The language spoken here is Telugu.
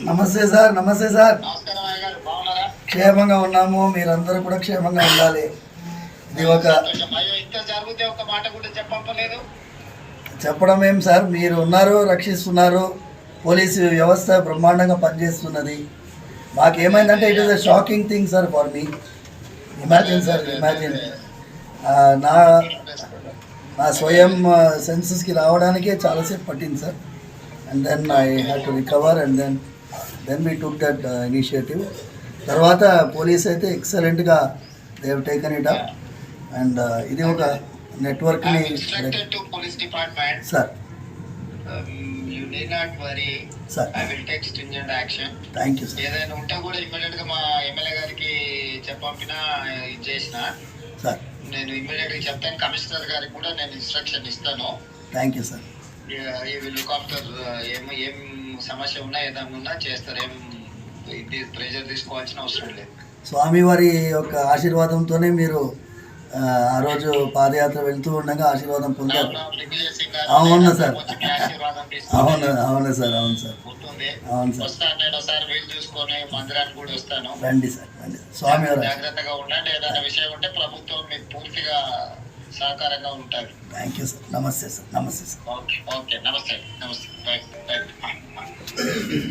నమస్తే సార్. నమస్తే సార్. నమస్కారం అయ్య గారు, బాగున్నారా? క్షేమంగా ఉన్నాము, మీరందరూ కూడా క్షేమంగా ఉండాలి. ఇది ఒక ఇంత జరిగితే ఒక మాట కూడా చెప్పలేదు. చెప్పడం ఏం సార్, మీరు ఉన్నారు, రక్షిస్తున్నారు. పోలీసు వ్యవస్థ బ్రహ్మాండంగా పనిచేస్తున్నది. మాకేమైందంటే it is a shocking thing sir for me. Imagine sir, imagine నా నా స్వయం సెన్సెస్కి రావడానికే చాలాసేపు పట్టింది sir. And then I had to recover and then we took that initiative. తర్వాత పోలీస్ అయితే ఎక్సలెంట్గా they have taken it up. And ఇది ఒక నెట్వర్క్ని సార్. You need not worry. Sir. I will take stringent action. Thank you, sir. ఏదైనా ఉంటే కూడా ఇమ్మీడియట్ గా మా ఎమ్మెల్యే గారికి చెప్పినా ఇది చేసిన సార్. నేను ఇమ్మీడియట్ గా చెప్తాను. కమిషనర్ గారికి కూడా నేను ఇన్స్ట్రక్షన్ ఇస్తాను. Thank you sir. ఈ విల్ లుక్ ఆఫ్టర్ ఏం సమస్య ఉన్నా ఏదైనా ఉన్నా చేస్తారు. ఇది ప్రెజర్ తీసుకోవాల్సిన అవసరం లేదు. స్వామివారి యొక్క ఆశీర్వాదంతోనే మీరు ఆ రోజు పాదయాత్ర వెళ్తూ ఉండగా ఆశీర్వాదం పొందారు. అవును సార్, అవును అవును సార్, అవును సార్, అవును సార్. రండి సార్, రండి. స్వామివారు జాగ్రత్తగా ఉండండి. ఏదైనా విషయం ఉంటే ప్రభుత్వం మీకు పూర్తిగా సహకారంగా ఉంటారు. Thank you sir. నమస్తే సార్. నమస్తే సార్. ఓకే ఓకే, నమస్తే నమస్తే.